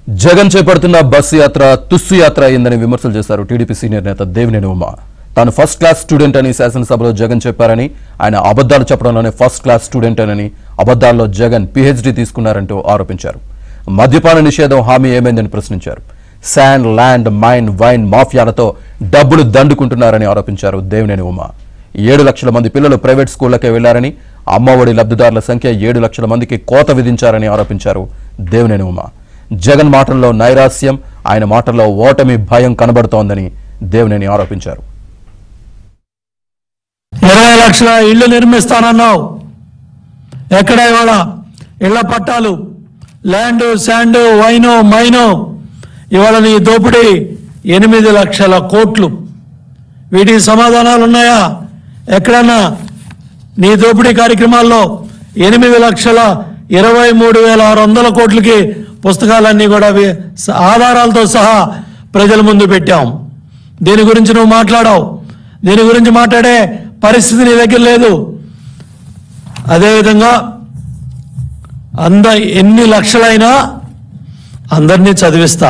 జగన్ చేపడుతున్న బస్సు యాత్ర తుస్సు యాత్ర అయిందని విమర్శలు చేశారు టీడీపీ సీనియర్ నేత దేవినేని ఉమా. తాను ఫస్ట్ క్లాస్ స్టూడెంట్ అని శాసనసభలో జగన్ చెప్పారని, ఆయన అబద్ధాలు చెప్పడంలోనే ఫస్ట్ క్లాస్ స్టూడెంట్ అని, అబద్ధాల్లో జగన్ పీహెచ్డీ తీసుకున్నారంటూ ఆరోపించారు. మద్యపాన నిషేధం హామీ ఏమైందని ప్రశ్నించారు. శాండ్, ల్యాండ్, మైన్, వైన్ మాఫియాలతో డబ్బులు దండుకుంటున్నారని ఆరోపించారు దేవినేని ఉమా. 7 లక్షల మంది పిల్లలు ప్రైవేట్ స్కూళ్లకే వెళ్లారని, అమ్మఒడి లబ్ధిదారుల సంఖ్య 7 లక్షల మందికి కోత విధించారని ఆరోపించారు దేవినేని ఉమా. జగన్ మాటల్లో నైరాస్యం, ఆయన మాటల్లో ఓటమి భయం కనబడుతోందని దేవినేని ఆరోపించారు. 20 లక్షల ఇళ్లు నిర్మిస్తానన్నావు, ఎక్కడ ఇవాళ ఇళ్ల పట్టాలు, ల్యాండ్, శాండ్, వైను, మైను, ఇవాళ నీ దోపిడీ 8 లక్షల కోట్లు. వీటికి సమాధానాలు ఉన్నాయా? ఎక్కడన్నా నీ దోపిడీ కార్యక్రమాల్లో 8,23,600 కోట్లకి పుస్తకాలన్నీ కూడా ఆధారాలతో సహా ప్రజల ముందు పెట్టాం. దీని గురించి నువ్వు మాట్లాడావు, దీని గురించి మాట్లాడే పరిస్థితి నీ దగ్గర లేదు. అదేవిధంగా ఎన్ని లక్షలైనా అందరినీ చదివిస్తా,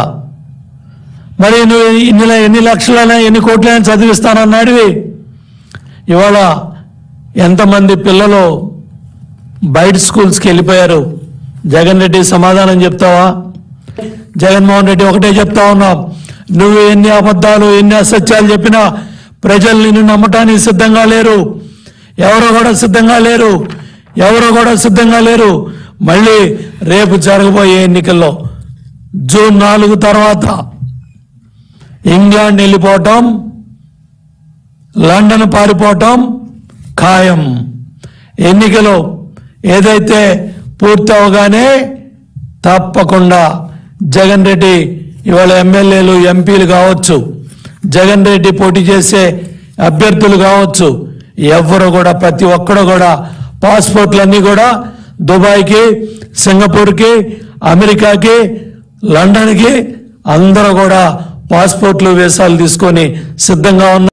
మరి నువ్వు ఎన్ని లక్షలైనా ఎన్ని కోట్లైనా చదివిస్తానన్నాడివి. ఇవాళ ఎంతమంది పిల్లలు బయట స్కూల్స్కి వెళ్ళిపోయారు? జగన్ రెడ్డి సమాధానం చెప్తావా? జగన్మోహన్ రెడ్డి ఒకటే చెప్తా ఉన్నాం, నువ్వు ఎన్ని అబద్ధాలు ఎన్ని అసత్యాలు చెప్పినా ప్రజలు నిన్ను నమ్మటానికి సిద్ధంగా లేరు. ఎవరు కూడా సిద్ధంగా లేరు. మళ్ళీ రేపు జరగబోయే ఎన్నికల్లో జూన్ 4 తర్వాత ఇంగ్లాండ్ వెళ్ళిపోవటం, లండన్ పారిపోవటం ఖాయం. ఎన్నికలు ఏదైతే పూర్తి అవగానే తప్పకుండా జగన్ రెడ్డి ఇవాళ ఎమ్మెల్యేలు, ఎంపీలు కావచ్చు, జగన్ రెడ్డి పోటీ చేసే అభ్యర్థులు కావచ్చు, ఎవరు కూడా ప్రతి ఒక్కరు కూడా పాస్పోర్ట్లన్నీ కూడా దుబాయ్కి, సింగపూర్కి, అమెరికాకి, లండన్కి అందరూ కూడా పాస్పోర్ట్లు, వీసాలు తీసుకొని సిద్ధంగా ఉన్నారు.